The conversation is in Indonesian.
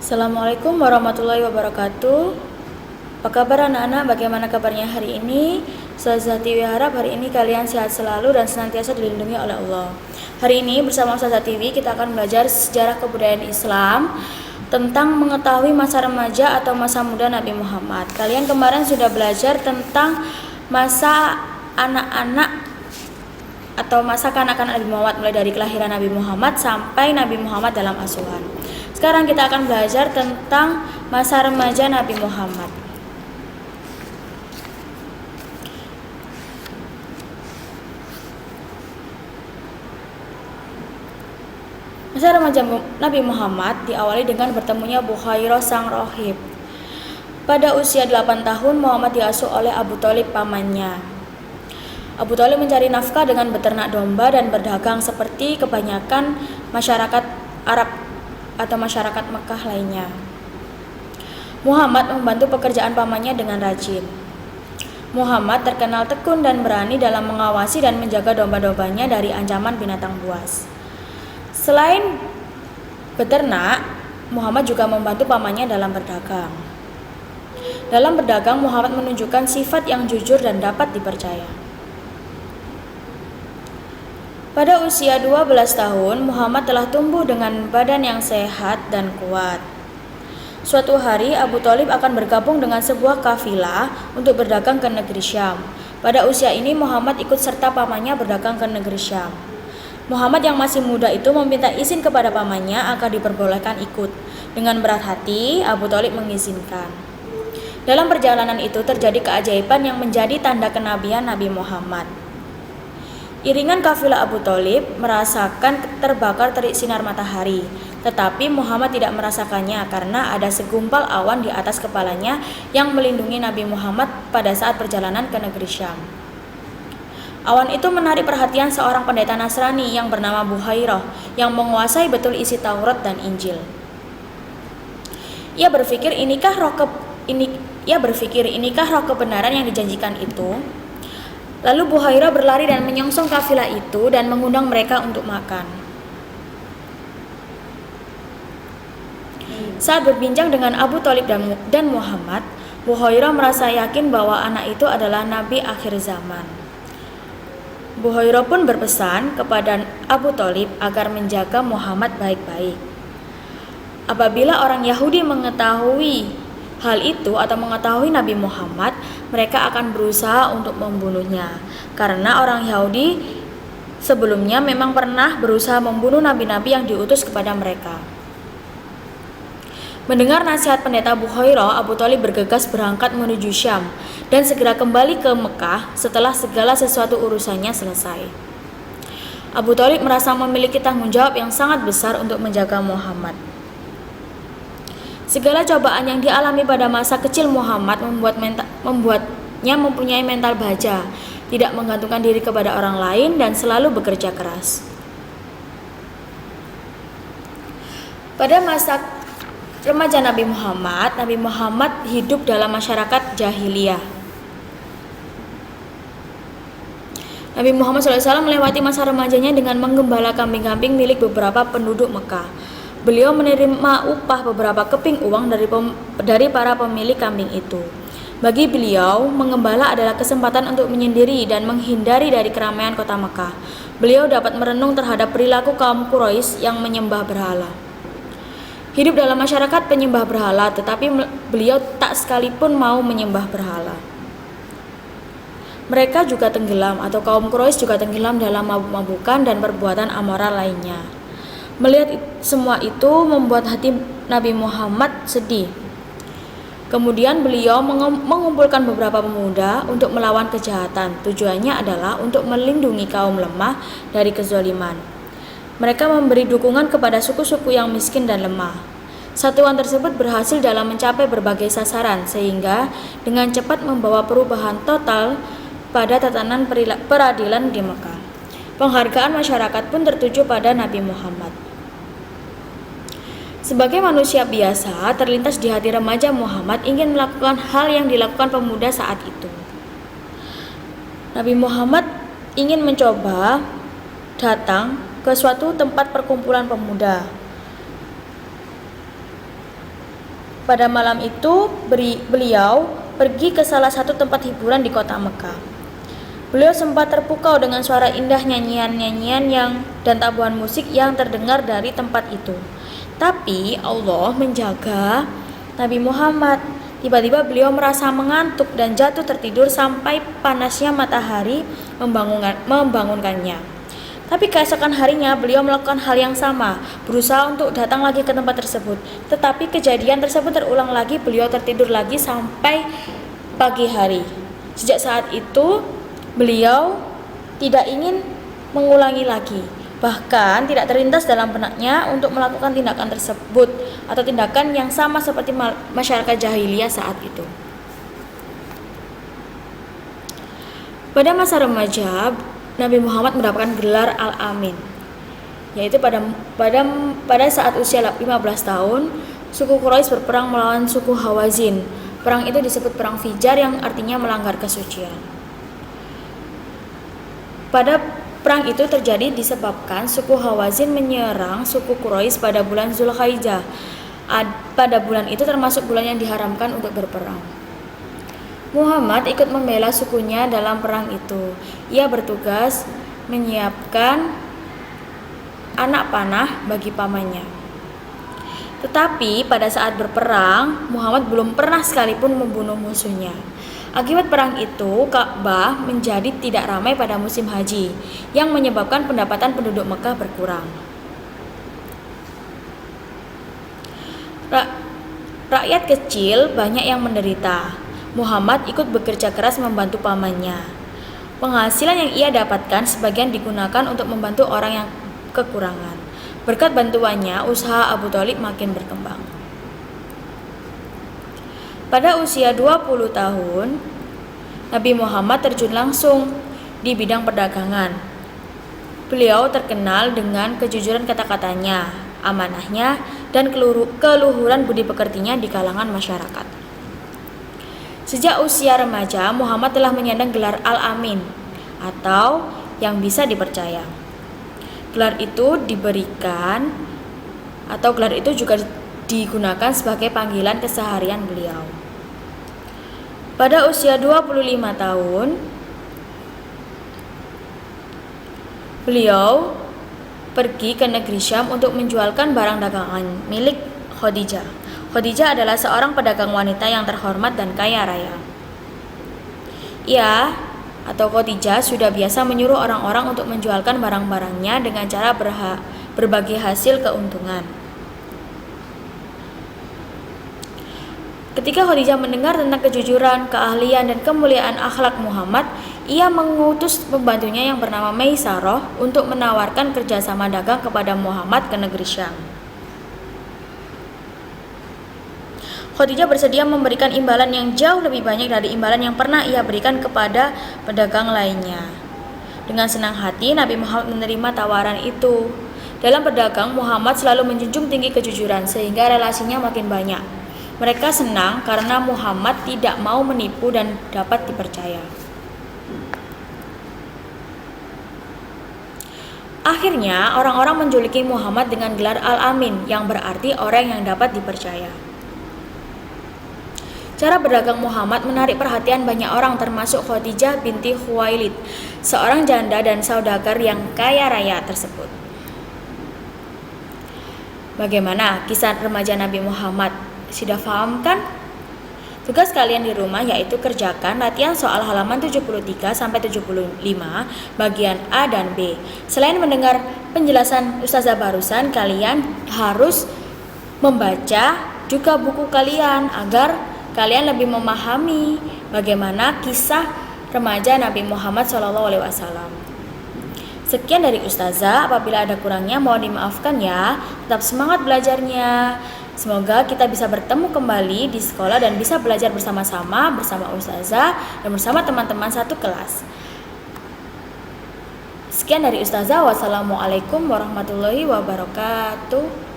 Assalamualaikum warahmatullahi wabarakatuh. Apa kabar anak-anak? Bagaimana kabarnya hari ini? Ustazah Tiwi harap hari ini kalian sehat selalu dan senantiasa dilindungi oleh Allah. Hari ini bersama Ustazah Tiwi kita akan belajar sejarah kebudayaan Islam tentang mengetahui masa remaja atau masa muda Nabi Muhammad. Kalian kemarin sudah belajar tentang masa anak-anak atau masa kanak-kanak Nabi Muhammad, mulai dari kelahiran Nabi Muhammad sampai Nabi Muhammad dalam asuhan. Sekarang kita akan belajar tentang masa remaja Nabi Muhammad. Masa remaja Nabi Muhammad diawali dengan bertemunya Bukhairah sang rohib. Pada usia 8 tahun Muhammad diasuh oleh Abu Thalib pamannya. Abu Thalib mencari nafkah dengan beternak domba dan berdagang seperti kebanyakan masyarakat Arab atau masyarakat Mekah lainnya. Muhammad membantu pekerjaan pamannya dengan rajin. Muhammad terkenal tekun dan berani dalam mengawasi dan menjaga domba-dombanya dari ancaman binatang buas. Selain beternak, Muhammad juga membantu pamannya dalam berdagang. Dalam berdagang, Muhammad menunjukkan sifat yang jujur dan dapat dipercaya. Pada usia 12 tahun, Muhammad telah tumbuh dengan badan yang sehat dan kuat. Suatu hari, Abu Thalib akan bergabung dengan sebuah kafilah untuk berdagang ke negeri Syam. Pada usia ini, Muhammad ikut serta pamannya berdagang ke negeri Syam. Muhammad yang masih muda itu meminta izin kepada pamannya agar diperbolehkan ikut. Dengan berat hati, Abu Thalib mengizinkan. Dalam perjalanan itu terjadi keajaiban yang menjadi tanda kenabian Nabi Muhammad. Iringan kafilah Abu Thalib merasakan terbakar terik sinar matahari, tetapi Muhammad tidak merasakannya karena ada segumpal awan di atas kepalanya yang melindungi Nabi Muhammad pada saat perjalanan ke negeri Syam. Awan itu menarik perhatian seorang pendeta Nasrani yang bernama Bukhairah yang menguasai betul isi Taurat dan Injil. Ia berpikir inikah roh kebenaran yang dijanjikan itu? Lalu Bukhairah berlari dan menyongsong kafilah itu dan mengundang mereka untuk makan. Saat berbincang dengan Abu Thalib dan Muhammad, Bukhairah merasa yakin bahwa anak itu adalah Nabi akhir zaman. Bukhairah pun berpesan kepada Abu Thalib agar menjaga Muhammad baik-baik. Apabila orang Yahudi mengetahui hal itu atau mengetahui Nabi Muhammad, mereka akan berusaha untuk membunuhnya. Karena orang Yahudi sebelumnya memang pernah berusaha membunuh nabi-nabi yang diutus kepada mereka. Mendengar nasihat pendeta Bukhairah, Abu Thalib bergegas berangkat menuju Syam dan segera kembali ke Mekah setelah segala sesuatu urusannya selesai. Abu Thalib merasa memiliki tanggung jawab yang sangat besar untuk menjaga Muhammad. Segala cobaan yang dialami pada masa kecil Muhammad membuatnya mempunyai mental baja, tidak menggantungkan diri kepada orang lain dan selalu bekerja keras. Pada masa remaja Nabi Muhammad hidup dalam masyarakat jahiliyah. Nabi Muhammad SAW melewati masa remajanya dengan menggembala kambing-kambing milik beberapa penduduk Mekah. Beliau menerima upah beberapa keping uang dari para pemilik kambing itu. Bagi beliau, menggembala adalah kesempatan untuk menyendiri dan menghindari dari keramaian kota Mekah. Beliau dapat merenung terhadap perilaku kaum Quraisy yang menyembah berhala. Hidup dalam masyarakat penyembah berhala, tetapi beliau tak sekalipun mau menyembah berhala. Mereka juga tenggelam, atau kaum Quraisy juga tenggelam dalam mabuk-mabukan dan perbuatan amoral lainnya. Melihat semua itu membuat hati Nabi Muhammad sedih. Kemudian beliau mengumpulkan beberapa pemuda untuk melawan kejahatan. Tujuannya adalah untuk melindungi kaum lemah dari kezaliman. Mereka memberi dukungan kepada suku-suku yang miskin dan lemah. Satuan tersebut berhasil dalam mencapai berbagai sasaran sehingga dengan cepat membawa perubahan total pada tatanan peradilan di Mekah. Penghargaan masyarakat pun tertuju pada Nabi Muhammad. Sebagai manusia biasa, terlintas di hati remaja Muhammad ingin melakukan hal yang dilakukan pemuda saat itu. Nabi Muhammad ingin mencoba datang ke suatu tempat perkumpulan pemuda. Pada malam itu beliau pergi ke salah satu tempat hiburan di kota Mekah. Beliau sempat terpukau dengan suara indah nyanyian-nyanyian dan tabuhan musik yang terdengar dari tempat itu. Tapi Allah menjaga Nabi Muhammad. Tiba-tiba beliau merasa mengantuk dan jatuh tertidur sampai panasnya matahari membangunkannya. Tapi keesokan harinya beliau melakukan hal yang sama, berusaha untuk datang lagi ke tempat tersebut. Tetapi kejadian tersebut terulang lagi, beliau tertidur lagi sampai pagi hari. Sejak saat itu beliau tidak ingin mengulangi lagi. Bahkan tidak terlintas dalam benaknya untuk melakukan tindakan tersebut atau tindakan yang sama seperti masyarakat jahiliyah saat itu. Pada masa remaja, Nabi Muhammad mendapatkan gelar Al-Amin, yaitu pada saat usia 15 tahun, suku Quraisy berperang melawan suku Hawazin. Perang itu disebut Perang Fijar yang artinya melanggar kesucian. Pada perang itu terjadi disebabkan suku Hawazin menyerang suku Quraisy pada bulan Zulhijjah. Pada bulan itu termasuk bulan yang diharamkan untuk berperang. Muhammad ikut membela sukunya dalam perang itu. Ia bertugas menyiapkan anak panah bagi pamannya. Tetapi pada saat berperang, Muhammad belum pernah sekalipun membunuh musuhnya. Akibat perang itu, Ka'bah menjadi tidak ramai pada musim haji, yang menyebabkan pendapatan penduduk Mekah berkurang. Rakyat kecil banyak yang menderita. Muhammad ikut bekerja keras membantu pamannya. Penghasilan yang ia dapatkan sebagian digunakan untuk membantu orang yang kekurangan. Berkat bantuannya, usaha Abu Thalib makin berkembang. Pada usia 20 tahun, Nabi Muhammad terjun langsung di bidang perdagangan. Beliau terkenal dengan kejujuran kata-katanya, amanahnya, dan keluhuran budi pekertinya di kalangan masyarakat. Sejak usia remaja, Muhammad telah menyandang gelar Al-Amin atau yang bisa dipercaya. Gelar itu juga digunakan sebagai panggilan keseharian beliau. Pada usia 25 tahun, beliau pergi ke negeri Syam untuk menjualkan barang dagangan milik Khadijah. Khadijah adalah seorang pedagang wanita yang terhormat dan kaya raya. Ia atau Khadijah sudah biasa menyuruh orang-orang untuk menjualkan barang-barangnya dengan cara berbagi hasil keuntungan. Ketika Khadijah mendengar tentang kejujuran, keahlian, dan kemuliaan akhlak Muhammad, ia mengutus pembantunya yang bernama Maisarah untuk menawarkan kerjasama dagang kepada Muhammad ke negeri Syam. Khadijah bersedia memberikan imbalan yang jauh lebih banyak dari imbalan yang pernah ia berikan kepada pedagang lainnya. Dengan senang hati, Nabi Muhammad menerima tawaran itu. Dalam berdagang, Muhammad selalu menjunjung tinggi kejujuran sehingga relasinya makin banyak. Mereka senang karena Muhammad tidak mau menipu dan dapat dipercaya. Akhirnya, orang-orang menjuluki Muhammad dengan gelar Al-Amin, yang berarti orang yang dapat dipercaya. Cara berdagang Muhammad menarik perhatian banyak orang, termasuk Khadijah binti Khuwailid, seorang janda dan saudagar yang kaya raya tersebut. Bagaimana kisah remaja Nabi Muhammad? Sudah paham kan? Tugas kalian di rumah yaitu kerjakan latihan soal halaman 73 sampai 75 bagian A dan B. Selain mendengar penjelasan Ustazah barusan, kalian harus membaca juga buku kalian agar kalian lebih memahami bagaimana kisah remaja Nabi Muhammad SAW. Sekian dari Ustazah, apabila ada kurangnya mohon dimaafkan ya. Tetap semangat belajarnya. Semoga kita bisa bertemu kembali di sekolah dan bisa belajar bersama-sama bersama Ustazah dan bersama teman-teman satu kelas. Sekian dari Ustazah. Wassalamualaikum warahmatullahi wabarakatuh.